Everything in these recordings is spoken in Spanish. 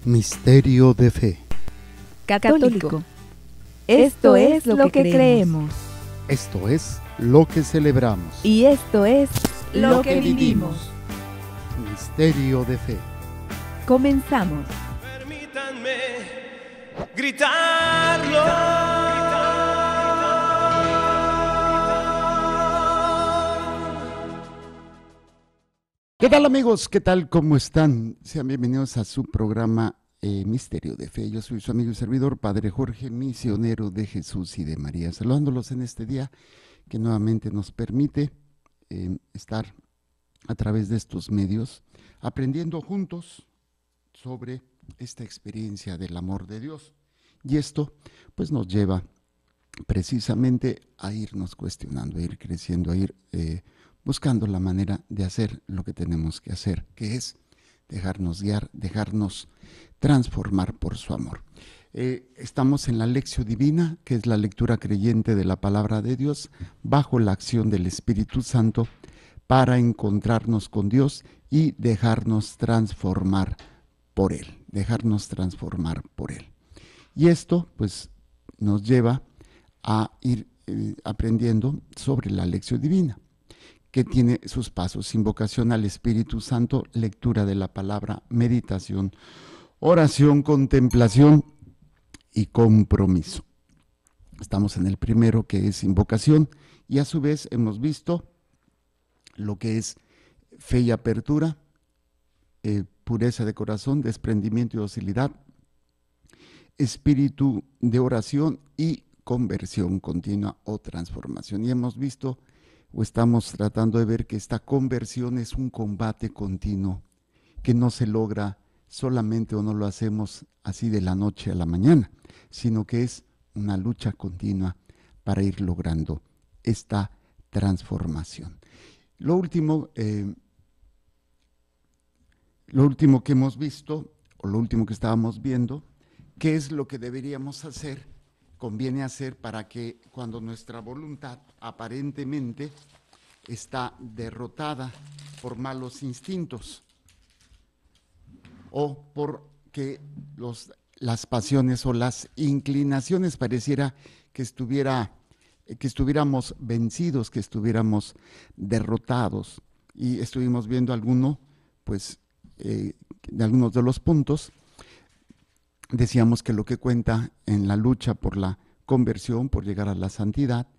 Misterio de fe. Católico. Esto es lo que creemos. Esto es lo que celebramos. Y esto es lo que vivimos. Misterio de fe. Comenzamos. Permítanme gritarlo. ¿Qué tal, amigos? ¿Qué tal? ¿Cómo están? Sean bienvenidos a su programa Misterio de Fe. Yo soy su amigo y servidor, Padre Jorge, misionero de Jesús y de María, saludándolos en este día que nuevamente nos permite estar a través de estos medios, aprendiendo juntos sobre esta experiencia del amor de Dios. Y esto pues nos lleva precisamente a irnos cuestionando, a ir creciendo, a ir buscando la manera de hacer lo que tenemos que hacer, que es dejarnos guiar, dejarnos transformar por su amor. Estamos en la Lección Divina, que es la lectura creyente de la palabra de Dios, bajo la acción del Espíritu Santo, para encontrarnos con Dios y dejarnos transformar por Él, Y esto, pues, nos lleva a ir aprendiendo sobre la Lección Divina, que tiene sus pasos: invocación al Espíritu Santo, lectura de la palabra, meditación, oración, contemplación y compromiso. Estamos en el primero, que es invocación, y a su vez hemos visto lo que es fe y apertura, pureza de corazón, desprendimiento y docilidad, espíritu de oración y conversión continua o transformación. Y hemos visto o estamos tratando de ver que esta conversión es un combate continuo que no se logra solamente, o no lo hacemos así de la noche a la mañana, sino que es una lucha continua para ir logrando esta transformación. Lo último que hemos visto, o lo último que estábamos viendo, ¿qué es lo que deberíamos hacer? Conviene hacer para que cuando nuestra voluntad aparentemente está derrotada por malos instintos o porque las pasiones o las inclinaciones pareciera que estuviéramos vencidos, que estuviéramos derrotados. Y estuvimos viendo de algunos de los puntos. Decíamos que lo que cuenta en la lucha por la conversión, por llegar a la santidad,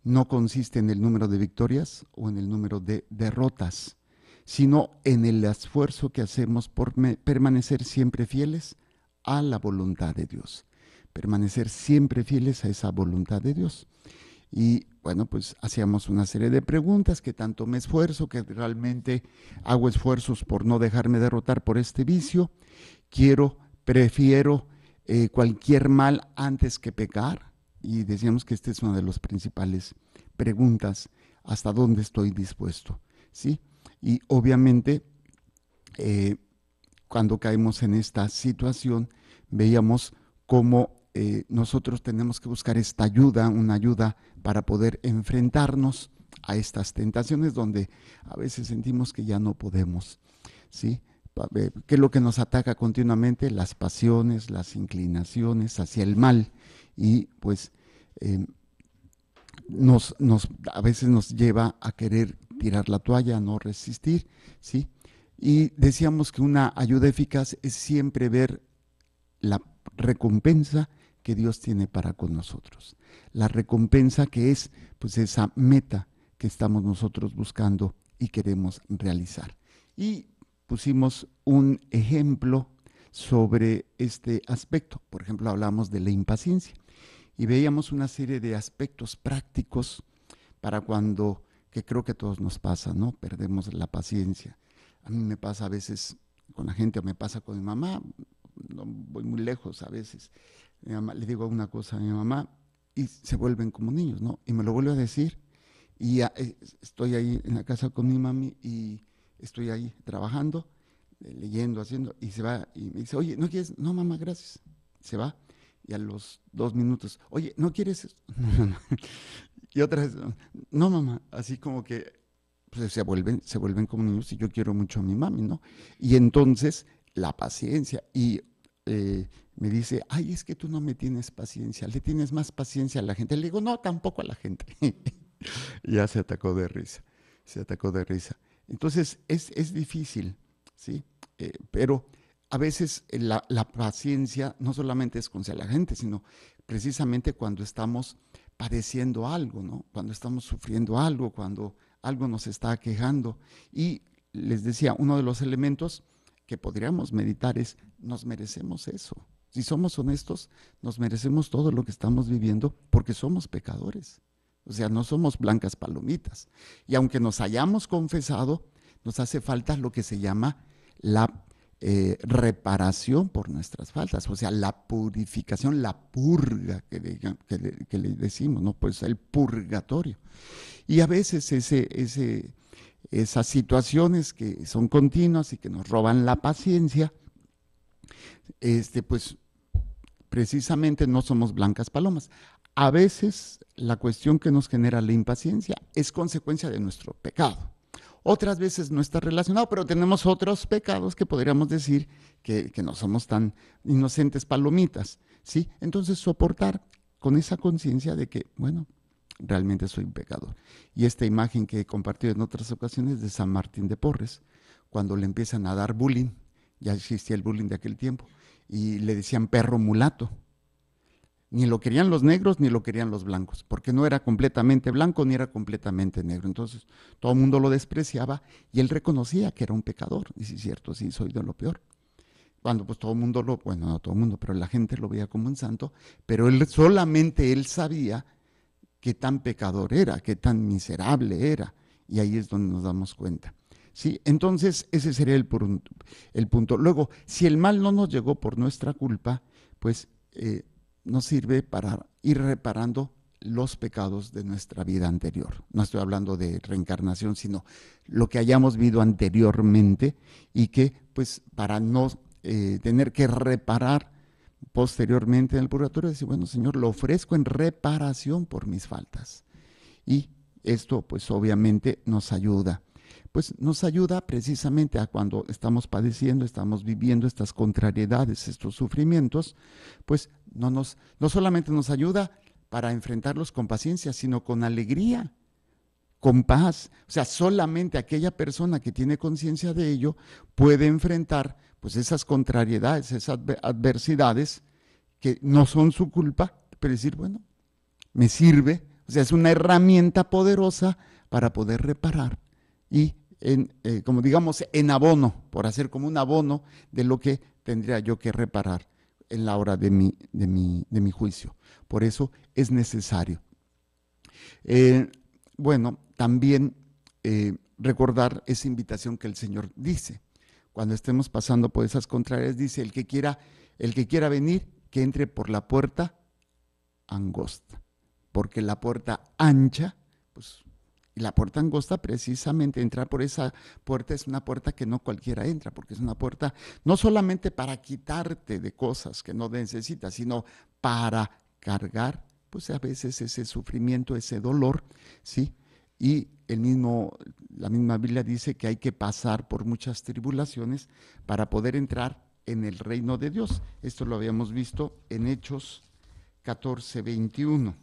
no consiste en el número de victorias o en el número de derrotas, sino en el esfuerzo que hacemos por permanecer siempre fieles a la voluntad de Dios. Permanecer siempre fieles a esa voluntad de Dios. Y bueno, pues hacíamos una serie de preguntas: ¿qué tanto me esfuerzo? ¿Que realmente hago esfuerzos por no dejarme derrotar por este vicio? Prefiero cualquier mal antes que pecar. Y decíamos que esta es una de las principales preguntas: ¿hasta dónde estoy dispuesto? ¿Sí? Y obviamente cuando caemos en esta situación, veíamos cómo nosotros tenemos que buscar esta ayuda, una ayuda para poder enfrentarnos a estas tentaciones donde a veces sentimos que ya no podemos, ¿sí? ¿Qué es lo que nos ataca continuamente? Las pasiones, las inclinaciones hacia el mal, y pues a veces nos lleva a querer tirar la toalla, a no resistir, ¿sí? Y decíamos que una ayuda eficaz es siempre ver la recompensa que Dios tiene para con nosotros. La recompensa que es pues esa meta que estamos nosotros buscando y queremos realizar. Y pusimos un ejemplo sobre este aspecto. Por ejemplo, hablamos de la impaciencia y veíamos una serie de aspectos prácticos para cuando, que creo que a todos nos pasa, ¿no? Perdemos la paciencia. A mí me pasa a veces con la gente, o me pasa con mi mamá. No voy muy lejos a veces. Mi mamá, le digo una cosa a mi mamá y se vuelven como niños, ¿no? Y me lo vuelve a decir, y estoy ahí en la casa con mi mami y estoy ahí trabajando, leyendo, haciendo, y se va y me dice: oye, ¿no quieres? No, mamá, gracias. Se va, y a los 2 minutos: oye, ¿no quieres? Y otra vez: no, mamá. Así como que pues, se vuelven como niños, y yo quiero mucho a mi mami, ¿no? Y entonces la paciencia, y me dice, ay, es que tú no me tienes paciencia, le tienes más paciencia a la gente. Le digo, no, tampoco a la gente. Ya se atacó de risa, se atacó de risa. Entonces, es difícil, ¿sí? Pero a veces la paciencia no solamente es con la gente, sino precisamente cuando estamos padeciendo algo, ¿no? Cuando estamos sufriendo algo, cuando algo nos está aquejando. Y les decía, uno de los elementos que podríamos meditar es, nos merecemos eso. Si somos honestos, nos merecemos todo lo que estamos viviendo porque somos pecadores. O sea, no somos blancas palomitas. Y aunque nos hayamos confesado, nos hace falta lo que se llama la reparación por nuestras faltas, o sea, la purificación, la purga que le decimos, ¿no? Pues el purgatorio. Y a veces esas situaciones que son continuas y que nos roban la paciencia, pues precisamente no somos blancas palomas. A veces la cuestión que nos genera la impaciencia es consecuencia de nuestro pecado. Otras veces no está relacionado, pero tenemos otros pecados que podríamos decir que no somos tan inocentes palomitas, ¿sí? Entonces soportar con esa conciencia de que, bueno, realmente soy un pecador. Y esta imagen que he compartido en otras ocasiones de San Martín de Porres, cuando le empiezan a dar bullying, ya existía el bullying de aquel tiempo, y le decían perro mulato. Ni lo querían los negros ni lo querían los blancos, porque no era completamente blanco ni era completamente negro. Entonces todo el mundo lo despreciaba y él reconocía que era un pecador. Y sí, es cierto, sí, soy de lo peor. Cuando pues todo el mundo bueno, no todo el mundo, pero la gente lo veía como un santo, pero solamente él sabía qué tan pecador era, qué tan miserable era. Y ahí es donde nos damos cuenta. ¿Sí? Entonces ese sería el punto. Luego, si el mal no nos llegó por nuestra culpa, pues nos sirve para ir reparando los pecados de nuestra vida anterior. No estoy hablando de reencarnación, sino lo que hayamos vivido anteriormente y que, pues, para no tener que reparar posteriormente en el purgatorio, decir, bueno, Señor, lo ofrezco en reparación por mis faltas. Y esto, pues, obviamente nos ayuda. Pues nos ayuda precisamente a cuando estamos padeciendo, estamos viviendo estas contrariedades, estos sufrimientos, pues no solamente nos ayuda para enfrentarlos con paciencia, sino con alegría, con paz. O sea, solamente aquella persona que tiene conciencia de ello puede enfrentar pues esas contrariedades, esas adversidades que no son su culpa, pero decir, bueno, me sirve, o sea, es una herramienta poderosa para poder reparar y como digamos en abono, por hacer como un abono de lo que tendría yo que reparar en la hora de mi juicio. Por eso es necesario. Bueno, también recordar esa invitación que el Señor dice. Cuando estemos pasando por esas contrarias, dice, el que quiera venir, que entre por la puerta angosta, porque la puerta ancha, pues, y la puerta angosta, precisamente entrar por esa puerta es una puerta que no cualquiera entra, porque es una puerta no solamente para quitarte de cosas que no necesitas, sino para cargar, pues a veces ese sufrimiento, ese dolor, ¿sí? Y la misma Biblia dice que hay que pasar por muchas tribulaciones para poder entrar en el reino de Dios. Esto lo habíamos visto en Hechos 14:21,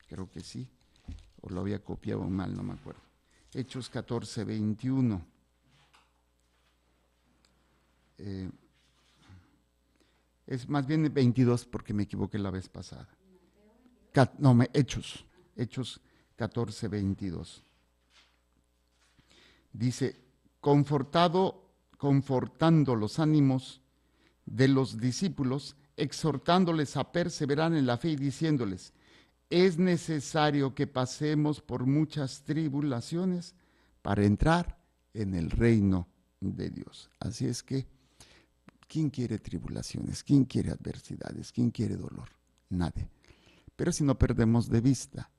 creo que sí. O lo había copiado mal, no me acuerdo. Hechos 14:21. Es más bien 22 porque me equivoqué la vez pasada. Hechos 14:22. Dice, confortando los ánimos de los discípulos, exhortándoles a perseverar en la fe y diciéndoles, es necesario que pasemos por muchas tribulaciones para entrar en el reino de Dios. Así es que, ¿quién quiere tribulaciones? ¿Quién quiere adversidades? ¿Quién quiere dolor? Nadie. Pero si no perdemos de vista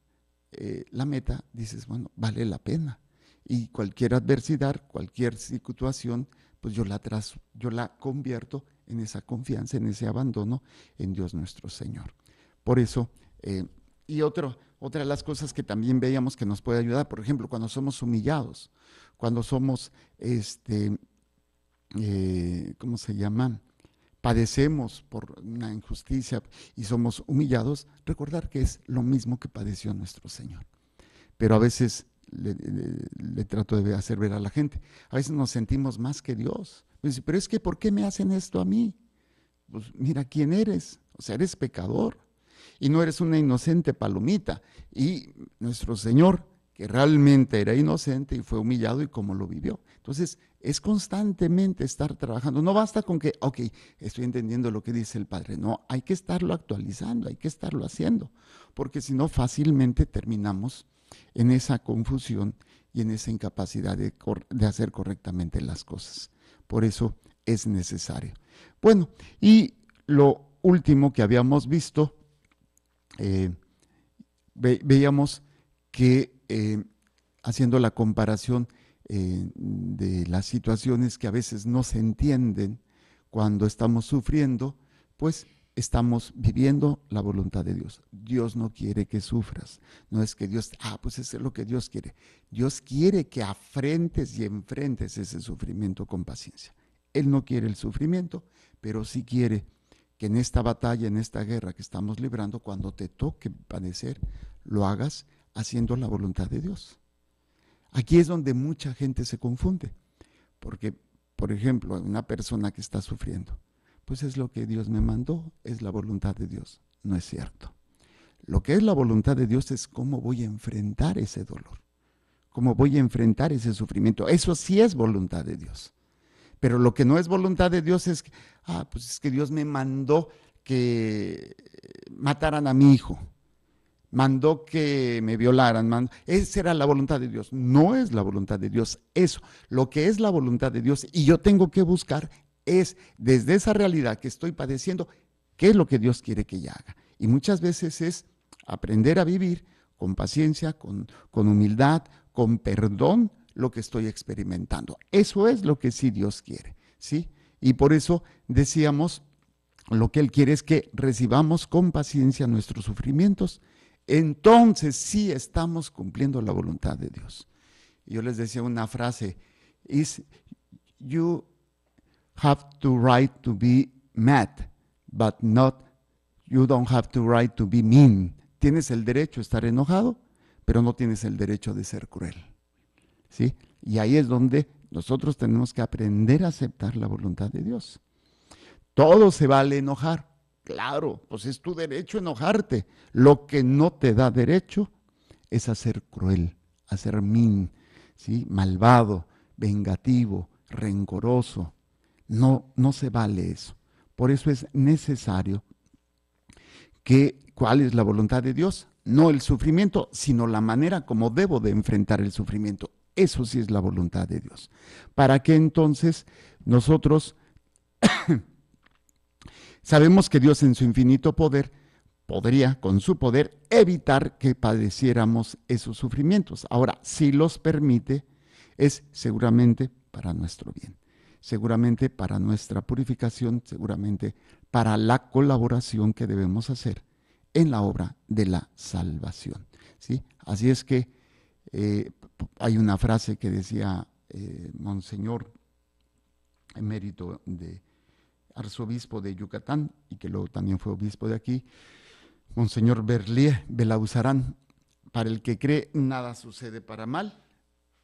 la meta, dices, bueno, vale la pena. Y cualquier adversidad, cualquier situación, pues yo la convierto en esa confianza, en ese abandono en Dios nuestro Señor. Por eso, y otra de las cosas que también veíamos que nos puede ayudar, por ejemplo, cuando somos humillados, cuando somos, ¿cómo se llama? padecemos por una injusticia y somos humillados, recordar que es lo mismo que padeció nuestro Señor. Pero a veces le trato de hacer ver a la gente, a veces nos sentimos más que Dios. Pues, pero es que ¿por qué me hacen esto a mí? Pues mira quién eres, o sea, eres pecador y no eres una inocente palomita. Y nuestro Señor, que realmente era inocente y fue humillado y cómo lo vivió. Entonces, es constantemente estar trabajando. No basta con que, ok, estoy entendiendo lo que dice el Padre. No, hay que estarlo actualizando, hay que estarlo haciendo, porque si no, fácilmente terminamos en esa confusión y en esa incapacidad de hacer correctamente las cosas. Por eso es necesario. Bueno, y lo último que habíamos visto, veíamos que haciendo la comparación de las situaciones que a veces no se entienden cuando estamos sufriendo, pues estamos viviendo la voluntad de Dios. Dios no quiere que sufras. No es que Dios, pues eso es lo que Dios quiere. Dios quiere que afrentes y enfrentes ese sufrimiento con paciencia. Él no quiere el sufrimiento, pero sí quiere que en esta batalla, en esta guerra que estamos librando, cuando te toque padecer, lo hagas haciendo la voluntad de Dios. Aquí es donde mucha gente se confunde, porque, por ejemplo, una persona que está sufriendo, pues es lo que Dios me mandó, es la voluntad de Dios. No es cierto. Lo que es la voluntad de Dios es cómo voy a enfrentar ese dolor, cómo voy a enfrentar ese sufrimiento. Eso sí es voluntad de Dios. Pero lo que no es voluntad de Dios es que, pues es que Dios me mandó que mataran a mi hijo, mandó que me violaran, esa era la voluntad de Dios. No es la voluntad de Dios eso. Lo que es la voluntad de Dios y yo tengo que buscar es desde esa realidad que estoy padeciendo, qué es lo que Dios quiere que yo haga. Y muchas veces es aprender a vivir con paciencia, con humildad, con perdón, lo que estoy experimentando. Eso es lo que sí Dios quiere, ¿sí? Y por eso decíamos, lo que Él quiere es que recibamos con paciencia nuestros sufrimientos. Entonces sí estamos cumpliendo la voluntad de Dios. Yo les decía una frase, you have to right to be mad, but you don't have to right to be mean. Tienes el derecho a estar enojado, pero no tienes el derecho de ser cruel. ¿Sí? Y ahí es donde nosotros tenemos que aprender a aceptar la voluntad de Dios. Todo se vale enojar, claro, pues es tu derecho enojarte. Lo que no te da derecho es a ser cruel, a ser mean, ¿sí? Malvado, vengativo, rencoroso. No se vale eso. Por eso es necesario ¿cuál es la voluntad de Dios? No el sufrimiento, sino la manera como debo de enfrentar el sufrimiento. Eso sí es la voluntad de Dios. Para que entonces nosotros sabemos que Dios en su infinito poder podría, con su poder, evitar que padeciéramos esos sufrimientos. Ahora, si los permite, es seguramente para nuestro bien, seguramente para nuestra purificación, seguramente para la colaboración que debemos hacer en la obra de la salvación, ¿sí? Así es que hay una frase que decía Monseñor emérito de arzobispo de Yucatán y que luego también fue obispo de aquí, Monseñor Berlier Belauzarán: para el que cree nada sucede para mal,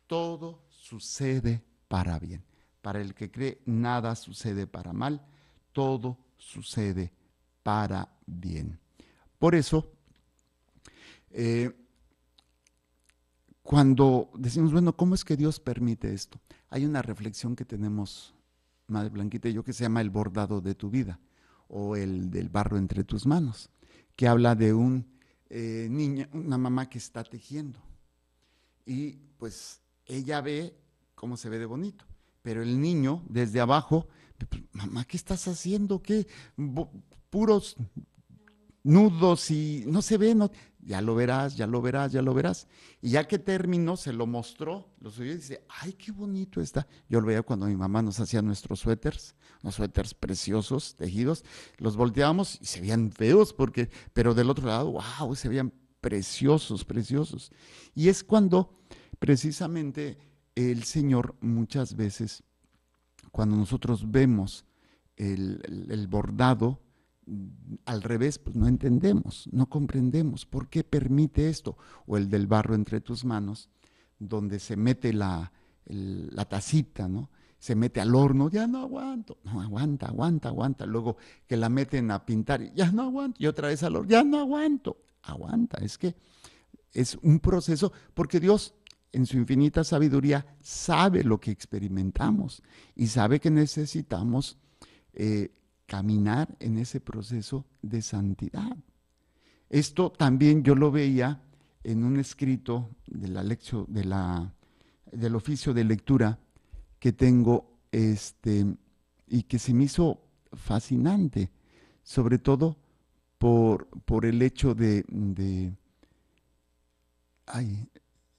todo sucede para bien. Para el que cree nada sucede para mal, todo sucede para bien. Por eso, cuando decimos, bueno, ¿cómo es que Dios permite esto? Hay una reflexión que tenemos, Madre Blanquita y yo, que se llama el bordado de tu vida o el del barro entre tus manos, que habla de una mamá que está tejiendo y pues ella ve cómo se ve de bonito, pero el niño desde abajo, mamá, ¿qué estás haciendo? ¿Qué? Puros nudos y no se ve, no. Ya lo verás, ya lo verás, ya lo verás. Y ya que terminó, se lo mostró, lo subió y dice, ay, qué bonito está. Yo lo veía cuando mi mamá nos hacía nuestros suéteres, unos suéteres preciosos, tejidos, los volteábamos y se veían feos, pero del otro lado, wow, se veían preciosos, preciosos. Y es cuando precisamente el Señor muchas veces, cuando nosotros vemos el bordado al revés, pues no entendemos, no comprendemos por qué permite esto. O el del barro entre tus manos, donde se mete la tacita, ¿no? Se mete al horno, ya no aguanto, no, aguanta. Luego que la meten a pintar, ya no aguanto, y otra vez al horno, ya no aguanto, aguanta. Es que es un proceso, porque Dios en su infinita sabiduría sabe lo que experimentamos y sabe que necesitamos caminar en ese proceso de santidad. Esto también yo lo veía en un escrito de la lección, del oficio de lectura que tengo, y que se me hizo fascinante, sobre todo por el hecho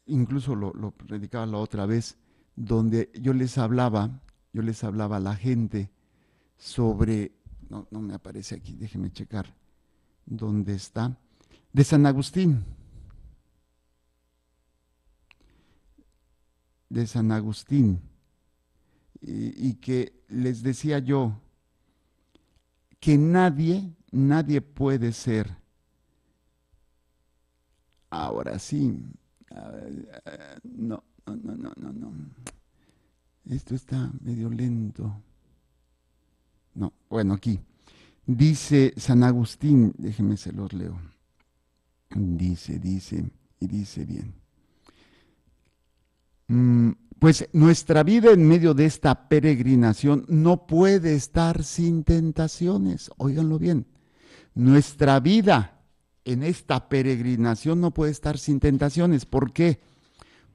incluso lo predicaba la otra vez, donde yo les hablaba a la gente sobre, no me aparece aquí, déjeme checar dónde está, de San Agustín. Y que les decía yo que nadie puede ser, ahora sí, no, esto está medio lento, no, bueno, aquí, dice San Agustín, déjenme se los leo, dice bien. Pues nuestra vida en medio de esta peregrinación no puede estar sin tentaciones. Óiganlo bien. Nuestra vida en esta peregrinación no puede estar sin tentaciones. ¿Por qué?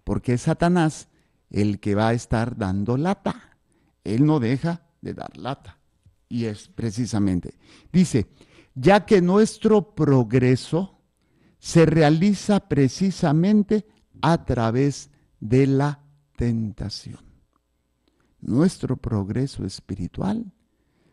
Porque es Satanás el que va a estar dando lata. Él no deja de dar lata. Y es precisamente, dice, ya que nuestro progreso se realiza precisamente a través de la tentación. Nuestro progreso espiritual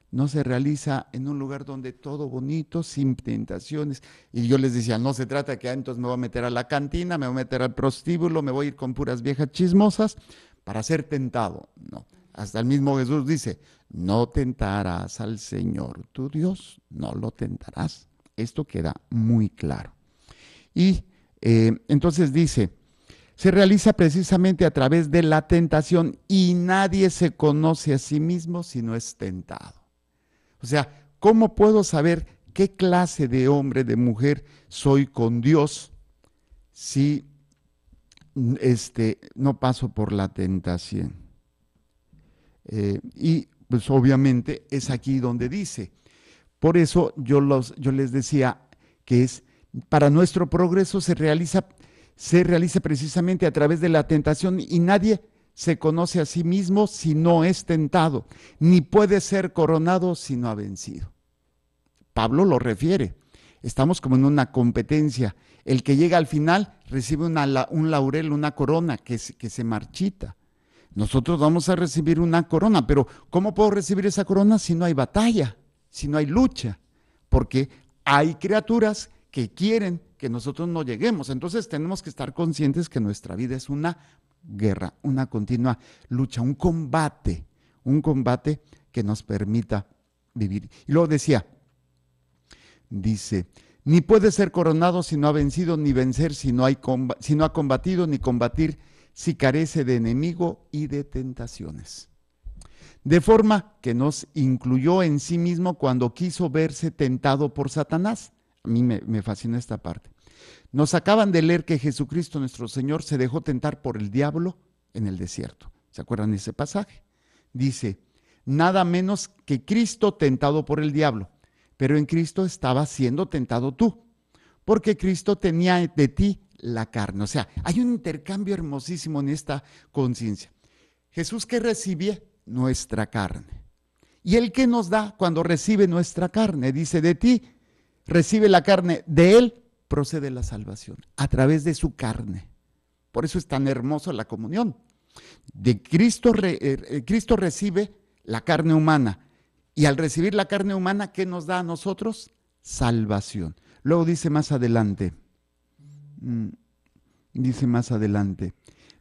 no se realiza en un lugar donde todo bonito, sin tentaciones. Y yo les decía, no se trata que entonces me voy a meter a la cantina, me voy a meter al prostíbulo, me voy a ir con puras viejas chismosas para ser tentado. No, hasta el mismo Jesús dice, no tentarás al Señor tu Dios, no lo tentarás. Esto queda muy claro. Y entonces dice, se realiza precisamente a través de la tentación y nadie se conoce a sí mismo si no es tentado. O sea, ¿cómo puedo saber qué clase de hombre, de mujer soy con Dios si no paso por la tentación? Y pues obviamente es aquí donde dice. Por eso yo les decía que es para nuestro progreso se realiza precisamente a través de la tentación y nadie se conoce a sí mismo si no es tentado, ni puede ser coronado si no ha vencido. Pablo lo refiere. Estamos como en una competencia. El que llega al final recibe un laurel, una corona que se marchita. Nosotros vamos a recibir una corona, pero ¿cómo puedo recibir esa corona si no hay batalla, si no hay lucha? Porque hay criaturas que quieren que nosotros no lleguemos. Entonces tenemos que estar conscientes que nuestra vida es una guerra, una continua lucha, un combate que nos permita vivir. Y luego dice, ni puede ser coronado si no ha vencido, ni vencer si no ha combatido, ni combatir si carece de enemigo y de tentaciones. De forma que nos incluyó en sí mismo cuando quiso verse tentado por Satanás. A mí me fascina esta parte. Nos acaban de leer que Jesucristo nuestro Señor se dejó tentar por el diablo en el desierto. ¿Se acuerdan de ese pasaje? Dice, nada menos que Cristo tentado por el diablo, pero en Cristo estaba siendo tentado tú, porque Cristo tenía de ti la carne. O sea, hay un intercambio hermosísimo en esta conciencia. Jesús que recibe nuestra carne. Y Él que nos da cuando recibe nuestra carne, dice, de ti recibe la carne, de Él procede la salvación, a través de su carne. Por eso es tan hermoso la comunión. De Cristo recibe la carne humana, y al recibir la carne humana, ¿qué nos da a nosotros? Salvación. Luego dice más adelante,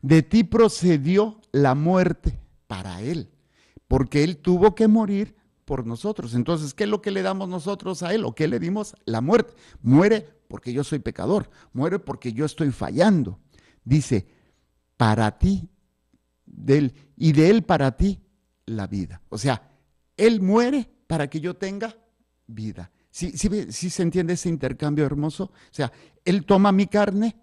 de ti procedió la muerte para Él, porque Él tuvo que morir por nosotros. Entonces, ¿qué es lo que le damos nosotros a Él? ¿O qué le dimos? La muerte. Muere porque yo soy pecador, muere porque yo estoy fallando. Dice, para ti, de Él, y de Él para ti, la vida. O sea, Él muere para que yo tenga vida. ¿Sí se entiende ese intercambio hermoso? O sea, Él toma mi carne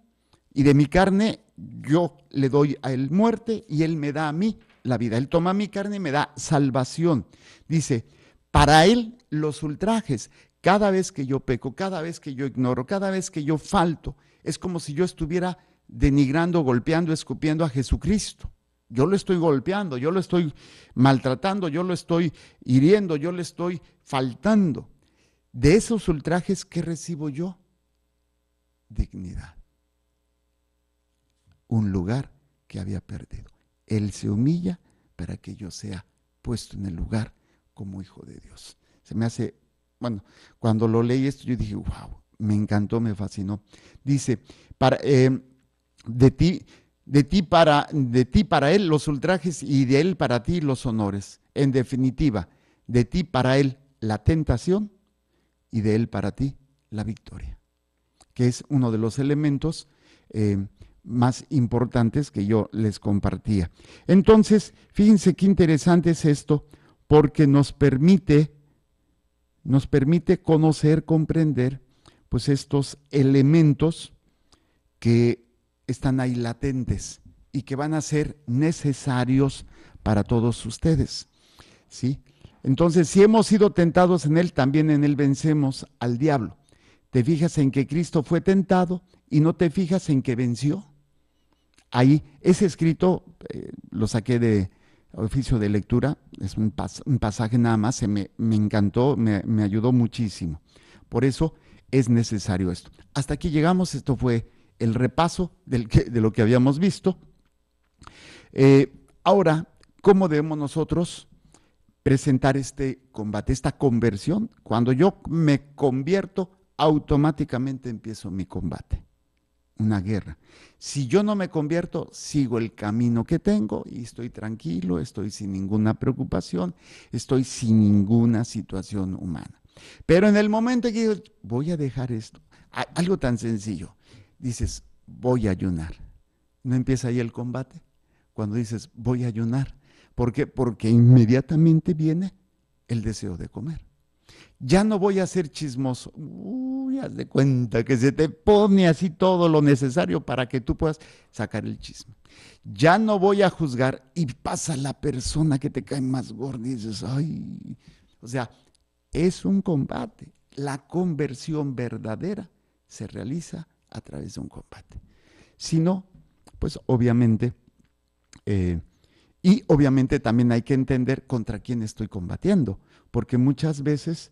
y de mi carne yo le doy a Él muerte y Él me da a mí la vida. Él toma mi carne y me da salvación. Dice, para Él los ultrajes, cada vez que yo peco, cada vez que yo ignoro, cada vez que yo falto, es como si yo estuviera denigrando, golpeando, escupiendo a Jesucristo. Yo lo estoy golpeando, yo lo estoy maltratando, yo lo estoy hiriendo, yo le estoy faltando. De esos ultrajes, ¿qué recibo yo? Dignidad. Un lugar que había perdido. Él se humilla para que yo sea puesto en el lugar como hijo de Dios. Se me hace, bueno, cuando lo leí esto yo dije, wow, me encantó, me fascinó. Dice, de ti para Él los ultrajes y de Él para ti los honores. En definitiva, de ti para Él la tentación y de Él para ti la victoria, que es uno de los elementos más importantes que yo les compartía. Entonces, fíjense qué interesante es esto, porque nos permite conocer, comprender, pues estos elementos que están ahí latentes y que van a ser necesarios para todos ustedes, ¿sí? Entonces, si hemos sido tentados en Él, también en Él vencemos al diablo. Te fijas en que Cristo fue tentado y no te fijas en que venció. Ahí, ese escrito lo saqué de oficio de lectura, es un pasaje nada más, me encantó, me ayudó muchísimo. Por eso es necesario esto. Hasta aquí llegamos, esto fue el repaso de lo que habíamos visto. Ahora, ¿cómo debemos nosotros presentar este combate, esta conversión? Cuando yo me convierto, automáticamente empiezo mi combate, una guerra. Si yo no me convierto, sigo el camino que tengo y estoy tranquilo, estoy sin ninguna preocupación, estoy sin ninguna situación humana. Pero en el momento que digo, voy a dejar esto, algo tan sencillo, dices, voy a ayunar. ¿No empieza ahí el combate? Cuando dices, voy a ayunar. ¿Por qué? Porque inmediatamente viene el deseo de comer. Ya no voy a ser chismoso. Uy, haz de cuenta que se te pone así todo lo necesario para que tú puedas sacar el chisme. Ya no voy a juzgar y pasa la persona que te cae más gorda y dices, ay, o sea, es un combate. La conversión verdadera se realiza a través de un combate. Si no, pues obviamente, y obviamente también hay que entender contra quién estoy combatiendo, porque muchas veces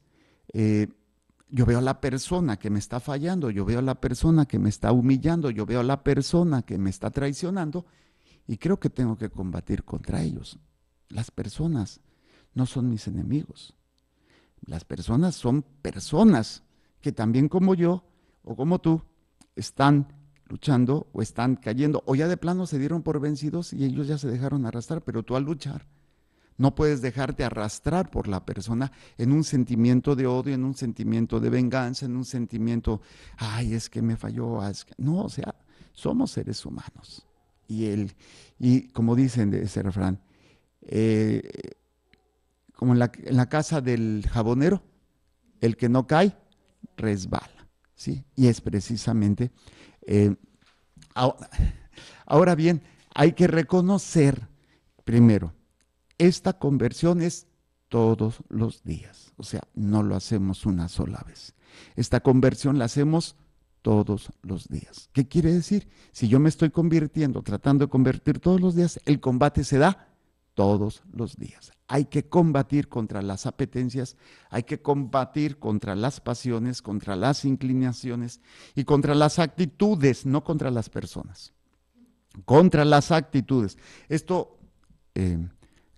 yo veo a la persona que me está fallando, yo veo a la persona que me está humillando, yo veo a la persona que me está traicionando y creo que tengo que combatir contra ellos. Las personas no son mis enemigos. Las personas son personas que también como yo o como tú están luchando o están cayendo o ya de plano se dieron por vencidos y ellos ya se dejaron arrastrar, pero tú al luchar no puedes dejarte arrastrar por la persona en un sentimiento de odio, en un sentimiento de venganza, en un sentimiento, ay, es que me falló. Es que... No, o sea, somos seres humanos. Y como dicen de ese refrán, como en la casa del jabonero, el que no cae, resbala, ¿sí? Y es precisamente, ahora bien, hay que reconocer primero, esta conversión es todos los días, o sea, no lo hacemos una sola vez. Esta conversión la hacemos todos los días. ¿Qué quiere decir? Si yo me estoy convirtiendo, tratando de convertir todos los días, el combate se da todos los días. Hay que combatir contra las apetencias, hay que combatir contra las pasiones, contra las inclinaciones y contra las actitudes, no contra las personas, contra las actitudes. Esto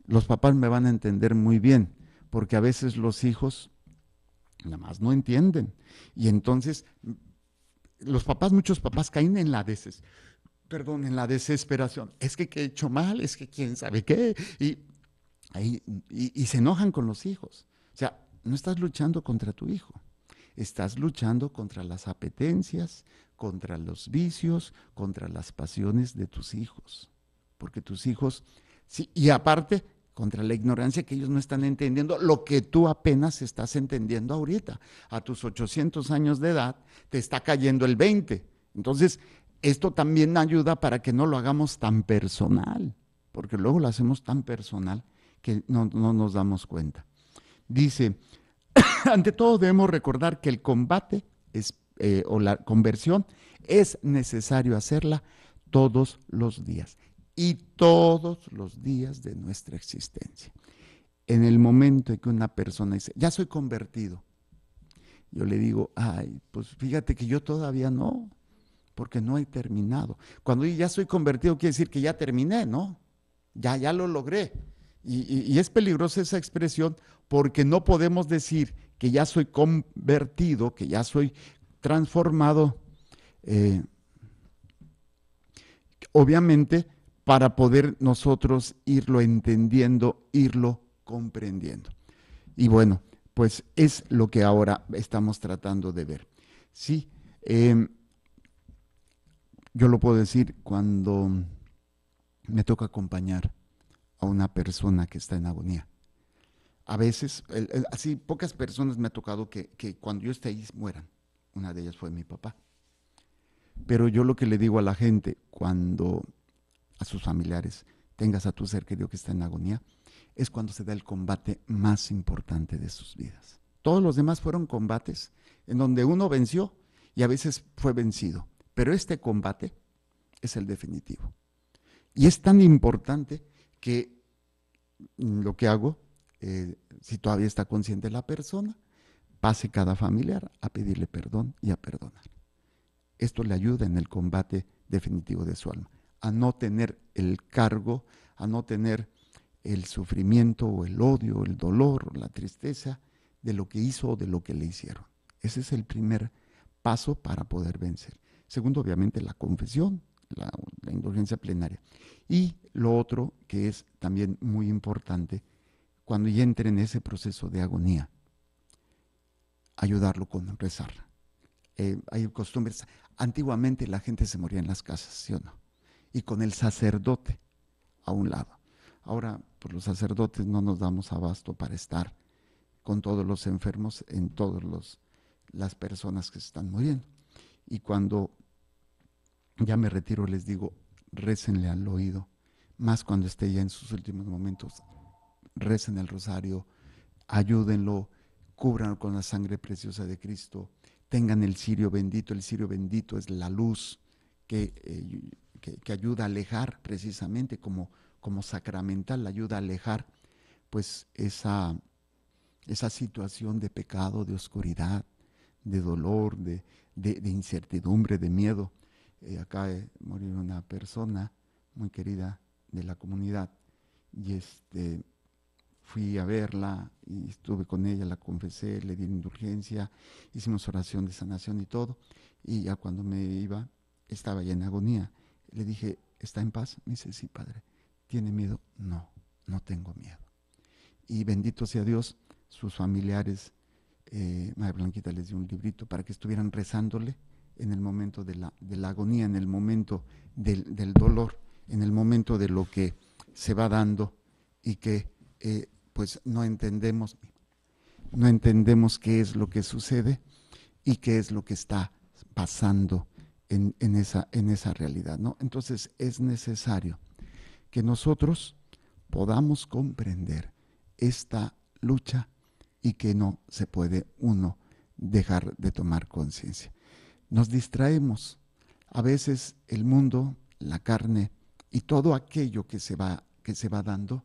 los papás me van a entender muy bien, porque a veces los hijos nada más no entienden. Y entonces muchos papás caen en la desesperación. Es que he hecho mal, es que quién sabe qué. Y se enojan con los hijos. O sea, no estás luchando contra tu hijo, estás luchando contra las apetencias, contra los vicios, contra las pasiones de tus hijos. Porque tus hijos, sí, y aparte, contra la ignorancia que ellos no están entendiendo, lo que tú apenas estás entendiendo ahorita. A tus 800 años de edad te está cayendo el 20. Entonces, esto también ayuda para que no lo hagamos tan personal, porque luego lo hacemos tan personal que no nos damos cuenta. Dice, ante todo debemos recordar que el combate o la conversión es necesario hacerla todos los días y todos los días de nuestra existencia. En el momento en que una persona dice, ya soy convertido, yo le digo, ay, pues fíjate que yo todavía no, porque no he terminado. Cuando ya soy convertido quiere decir que ya terminé, ¿no? Ya lo logré. Y es peligrosa esa expresión porque no podemos decir que ya soy convertido, que ya soy transformado, obviamente para poder nosotros irlo entendiendo, irlo comprendiendo. Y bueno, pues es lo que ahora estamos tratando de ver. Sí, yo lo puedo decir cuando me toca acompañar a una persona que está en agonía. A veces, así pocas personas me ha tocado que cuando yo esté ahí mueran. Una de ellas fue mi papá. Pero yo lo que le digo a la gente, cuando a sus familiares tengas a tu ser querido que está en agonía, es cuando se da el combate más importante de sus vidas. Todos los demás fueron combates en donde uno venció y a veces fue vencido. Pero este combate es el definitivo. Y es tan importante que lo que hago, si todavía está consciente la persona, pase cada familiar a pedirle perdón y a perdonar. Esto le ayuda en el combate definitivo de su alma, a no tener el cargo, a no tener el sufrimiento o el odio, el dolor o la tristeza de lo que hizo o de lo que le hicieron. Ese es el primer paso para poder vencer. Segundo, obviamente, la confesión, la indulgencia plenaria. Y lo otro que es también muy importante, cuando ya entre en ese proceso de agonía, ayudarlo con rezar. Hay costumbres, antiguamente la gente se moría en las casas, ¿sí o no? Y con el sacerdote a un lado. Ahora, pues los sacerdotes no nos damos abasto para estar con todos los enfermos, en todas las personas que se están muriendo. Y cuando ya me retiro les digo, récenle al oído, más cuando esté ya en sus últimos momentos, recen el rosario, ayúdenlo, cúbranlo con la sangre preciosa de Cristo, tengan el cirio bendito es la luz que ayuda a alejar precisamente como sacramental, ayuda a alejar pues esa situación de pecado, de oscuridad, de dolor, de incertidumbre, de miedo. Acá murió una persona muy querida de la comunidad y fui a verla y estuve con ella, la confesé, le di indulgencia, hicimos oración de sanación y todo, y ya cuando me iba, estaba ya en agonía. Le dije, ¿está en paz? Me dice, sí, padre. ¿Tiene miedo? No, no tengo miedo. Y bendito sea Dios, sus familiares, Madre Blanquita les dio un librito para que estuvieran rezándole en el momento de la agonía, en el momento del dolor, en el momento de lo que se va dando y que pues no entendemos qué es lo que sucede y qué es lo que está pasando en esa realidad, ¿no? Entonces es necesario que nosotros podamos comprender esta lucha y que no se puede uno dejar de tomar conciencia. Nos distraemos. A veces el mundo, la carne y todo aquello que se va dando,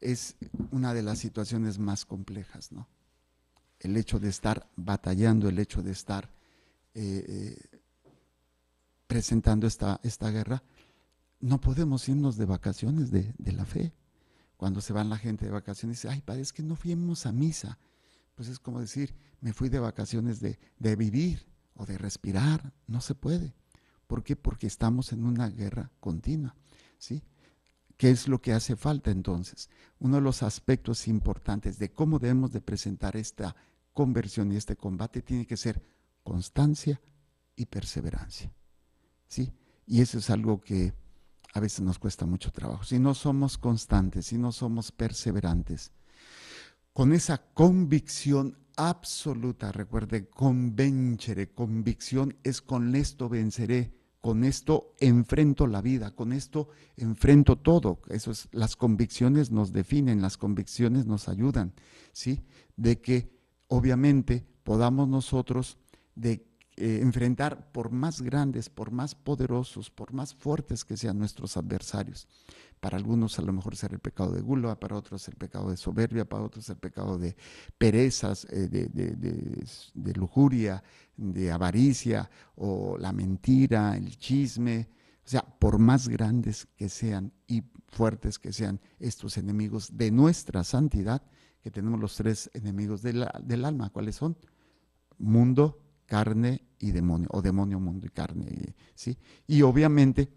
es una de las situaciones más complejas, ¿no? El hecho de estar batallando, el hecho de estar presentando esta guerra, no podemos irnos de vacaciones de la fe. Cuando se van la gente de vacaciones, dice, ay, padre, es que no fuimos a misa. Pues es como decir, me fui de vacaciones de vivir o de respirar. No se puede. ¿Por qué? Porque estamos en una guerra continua, ¿sí? ¿qué es lo que hace falta entonces? Uno de los aspectos importantes de cómo debemos de presentar esta conversión y este combate tiene que ser constancia y perseverancia, ¿sí? Y eso es algo que a veces nos cuesta mucho trabajo. Si no somos constantes, si no somos perseverantes, con esa convicción absoluta, recuerde, convencere, convicción es con esto venceré, con esto enfrento la vida, con esto enfrento todo. Eso es, las convicciones nos definen, las convicciones nos ayudan, ¿sí? De que obviamente podamos nosotros enfrentar, por más grandes, por más poderosos, por más fuertes que sean nuestros adversarios. Para algunos a lo mejor será el pecado de gula, para otros el pecado de soberbia, para otros el pecado de perezas, de lujuria, de avaricia, o la mentira, el chisme. O sea, por más grandes que sean y fuertes que sean estos enemigos de nuestra santidad, que tenemos los tres enemigos del alma. ¿Cuáles son? Mundo, carne y demonio, o demonio, mundo y carne, ¿sí? Y obviamente,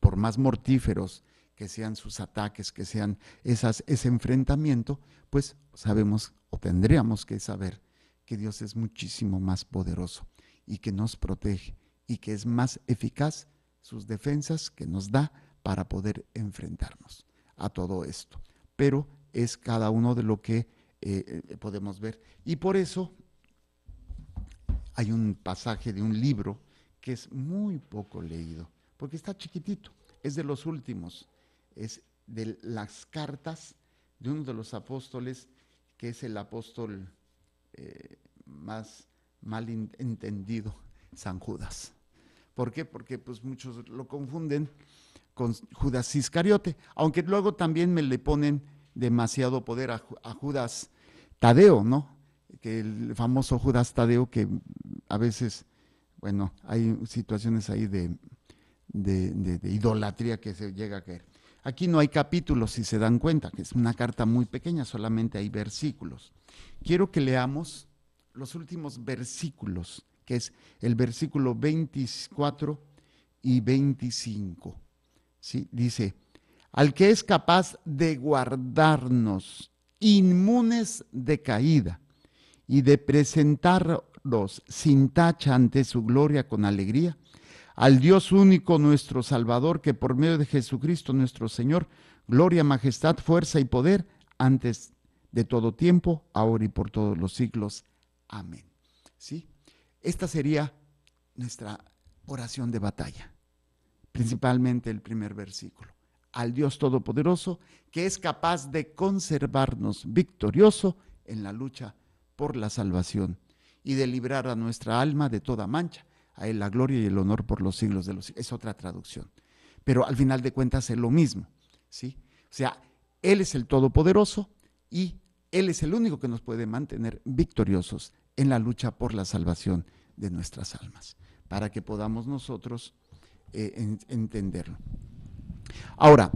por más mortíferos que sean sus ataques, que sean ese enfrentamiento, pues sabemos o tendríamos que saber que Dios es muchísimo más poderoso y que nos protege y que es más eficaz sus defensas que nos da para poder enfrentarnos a todo esto. Pero es cada uno de lo que podemos ver. Y por eso hay un pasaje de un libro que es muy poco leído, porque está chiquitito, es de los últimos, es de las cartas de uno de los apóstoles, que es el apóstol más mal entendido, San Judas. ¿Por qué? Porque pues muchos lo confunden con Judas Iscariote, aunque luego también me le ponen demasiado poder a Judas Tadeo, ¿no? Que el famoso Judas Tadeo, que a veces, bueno, hay situaciones ahí de idolatría que se llega a caer. Aquí no hay capítulos, si se dan cuenta, que es una carta muy pequeña, solamente hay versículos. Quiero que leamos los últimos versículos, que es el versículo 24 y 25. ¿Sí? Dice: al que es capaz de guardarnos inmunes de caída y de presentarlos sin tacha ante su gloria con alegría, al Dios único nuestro Salvador, que por medio de Jesucristo nuestro Señor, gloria, majestad, fuerza y poder, antes de todo tiempo, ahora y por todos los siglos. Amén. ¿Sí? Esta sería nuestra oración de batalla, principalmente el primer versículo. Al Dios Todopoderoso, que es capaz de conservarnos victorioso en la lucha por la salvación y de librar a nuestra alma de toda mancha, a Él la gloria y el honor por los siglos de los siglos. Es otra traducción, pero al final de cuentas es lo mismo, ¿sí? O sea, Él es el Todopoderoso y Él es el único que nos puede mantener victoriosos en la lucha por la salvación de nuestras almas, para que podamos nosotros entenderlo. Ahora,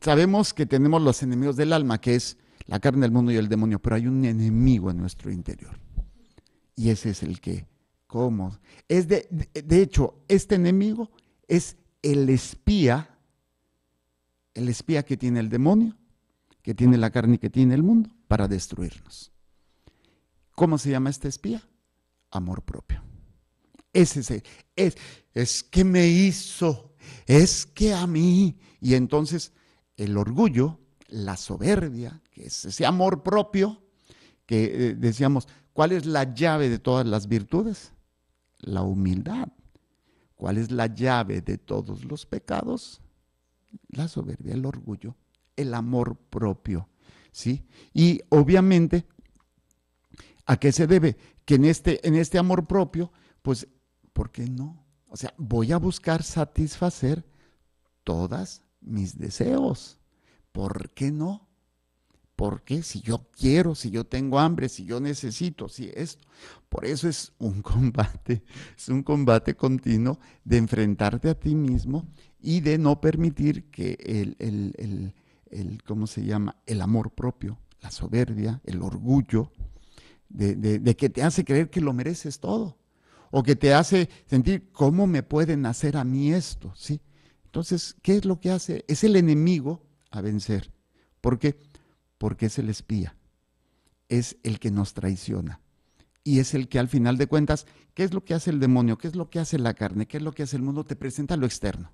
sabemos que tenemos los enemigos del alma, que es la carne, el mundo y el demonio, pero hay un enemigo en nuestro interior. Y ese es el que, ¿cómo? Es de hecho, este enemigo es el espía que tiene el demonio, que tiene la carne y que tiene el mundo, para destruirnos. ¿Cómo se llama este espía? Amor propio. Es que me hizo, es que a mí. Y entonces el orgullo, la soberbia, que es ese amor propio, que decíamos, ¿cuál es la llave de todas las virtudes? La humildad. ¿Cuál es la llave de todos los pecados? La soberbia, el orgullo, el amor propio, ¿sí? Y obviamente, ¿a qué se debe? Que en este amor propio, pues, ¿por qué no? O sea, voy a buscar satisfacer todas mis deseos. ¿Por qué no? Porque si yo quiero, si yo tengo hambre, si yo necesito, si esto. Por eso es un combate continuo de enfrentarte a ti mismo y de no permitir que ¿cómo se llama? El amor propio, la soberbia, el orgullo, de que te hace creer que lo mereces todo, o que te hace sentir, ¿cómo me pueden hacer a mí esto? ¿Sí? Entonces, ¿qué es lo que hace? Es el enemigo a vencer. ¿Por qué? Porque es el espía, es el que nos traiciona y es el que al final de cuentas, ¿qué es lo que hace el demonio? ¿Qué es lo que hace la carne? ¿Qué es lo que hace el mundo? Te presenta lo externo.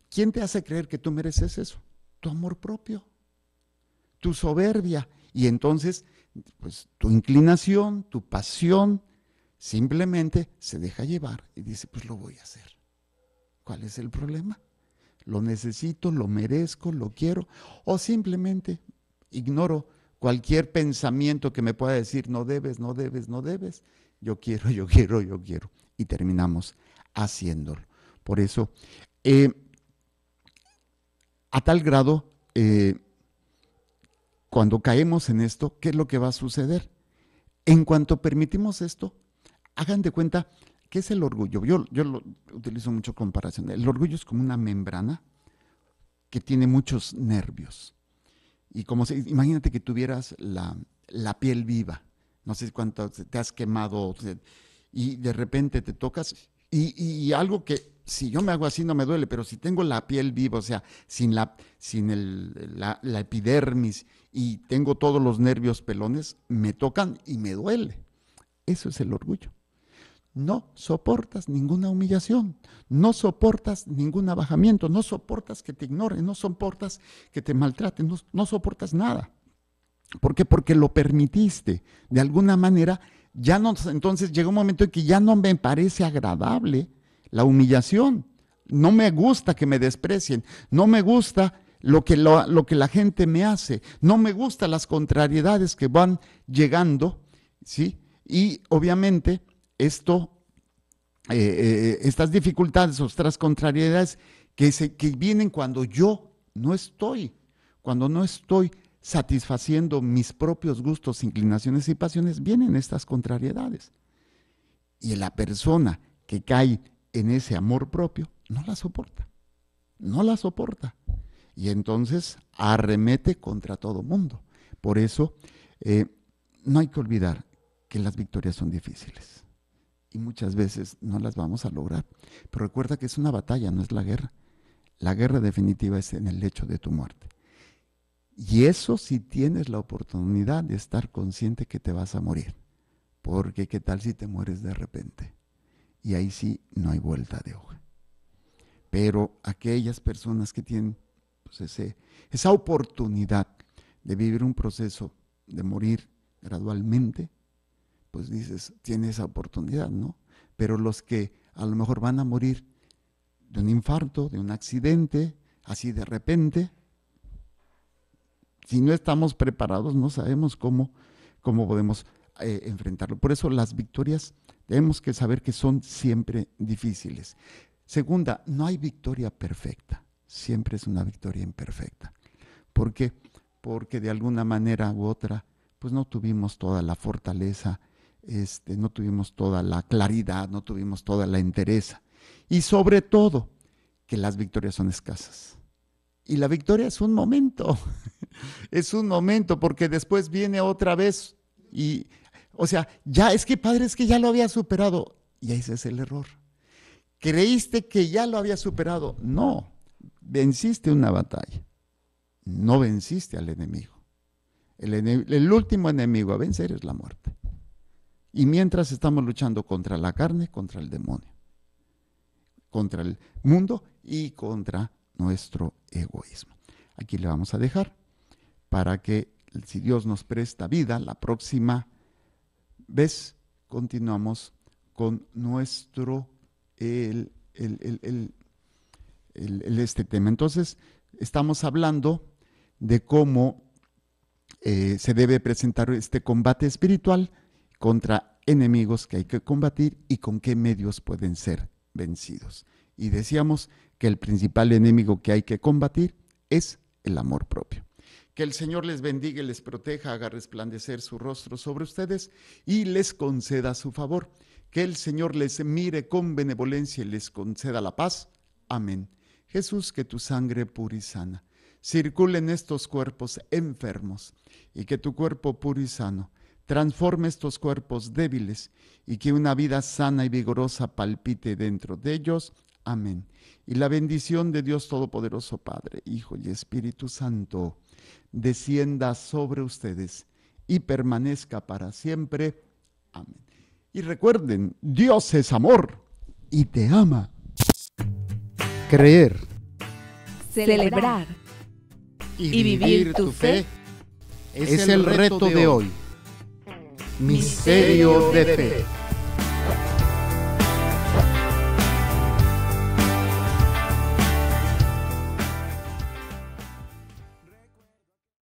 ¿Quién te hace creer que tú mereces eso? Tu amor propio, tu soberbia y entonces pues tu inclinación, tu pasión simplemente se deja llevar y dice, pues lo voy a hacer. ¿Cuál es el problema? Lo necesito, lo merezco, lo quiero, o simplemente ignoro cualquier pensamiento que me pueda decir, no debes, no debes, no debes. Yo quiero, yo quiero, yo quiero. Y terminamos haciéndolo. Por eso, a tal grado, cuando caemos en esto, ¿qué es lo que va a suceder? En cuanto permitimos esto, hagan de cuenta, ¿qué es el orgullo? Yo lo utilizo mucho comparación. El orgullo es como una membrana que tiene muchos nervios. Y como si, imagínate que tuvieras la piel viva. No sé cuánto te has quemado y de repente te tocas y algo que si yo me hago así no me duele, pero si tengo la piel viva, o sea, sin la epidermis y tengo todos los nervios pelones, me tocan y me duele. Eso es el orgullo. No soportas ninguna humillación, no soportas ningún abajamiento, no soportas que te ignoren, no soportas que te maltraten, no soportas nada. ¿Por qué? Porque lo permitiste. De alguna manera, ya no, entonces llega un momento en que ya no me parece agradable la humillación. No me gusta que me desprecien, no me gusta lo que la gente me hace, no me gustan las contrariedades que van llegando, ¿sí? Y obviamente estas dificultades, otras contrariedades que vienen cuando yo no estoy, cuando no estoy satisfaciendo mis propios gustos, inclinaciones y pasiones, vienen estas contrariedades. Y la persona que cae en ese amor propio no la soporta, no la soporta. Y entonces arremete contra todo mundo. Por eso no hay que olvidar que las victorias son difíciles. Y muchas veces no las vamos a lograr. Pero recuerda que es una batalla, no es la guerra. La guerra definitiva es en el lecho de tu muerte. Y eso si tienes la oportunidad de estar consciente que te vas a morir. Porque qué tal si te mueres de repente. Y ahí sí no hay vuelta de hoja. Pero aquellas personas que tienen pues, esa oportunidad de vivir un proceso de morir gradualmente, pues dices, tiene esa oportunidad, ¿no? Pero los que a lo mejor van a morir de un infarto, de un accidente, así de repente, si no estamos preparados, no sabemos cómo podemos enfrentarlo. Por eso las victorias tenemos que saber que son siempre difíciles. Segunda, no hay victoria perfecta, siempre es una victoria imperfecta. ¿Por qué? Porque de alguna manera u otra, pues no tuvimos toda la fortaleza, no tuvimos toda la claridad, no tuvimos toda la entereza. Y sobre todo, que las victorias son escasas. Y la victoria es un momento, es un momento, porque después viene otra vez y, o sea, ya es que padre, es que ya lo había superado. Y ese es el error. ¿Creíste que ya lo había superado? No, venciste una batalla, no venciste al enemigo. El último enemigo a vencer es la muerte. Y mientras estamos luchando contra la carne, contra el demonio, contra el mundo y contra nuestro egoísmo. Aquí le vamos a dejar para que, si Dios nos presta vida, la próxima vez continuamos con nuestro este tema. Entonces, estamos hablando de cómo se debe presentar este combate espiritual contra enemigos que hay que combatir y con qué medios pueden ser vencidos. Y decíamos que el principal enemigo que hay que combatir es el amor propio. Que el Señor les bendiga y les proteja, haga resplandecer su rostro sobre ustedes y les conceda su favor. Que el Señor les mire con benevolencia y les conceda la paz. Amén. Jesús, que tu sangre pura y sana circule en estos cuerpos enfermos y que tu cuerpo puro y sano transforme estos cuerpos débiles y que una vida sana y vigorosa palpite dentro de ellos. Amén. Y la bendición de Dios Todopoderoso, Padre, Hijo y Espíritu Santo, descienda sobre ustedes y permanezca para siempre. Amén. Y recuerden, Dios es amor y te ama. Creer Celebrar y vivir tu fe es el reto de hoy. Misterio de fe.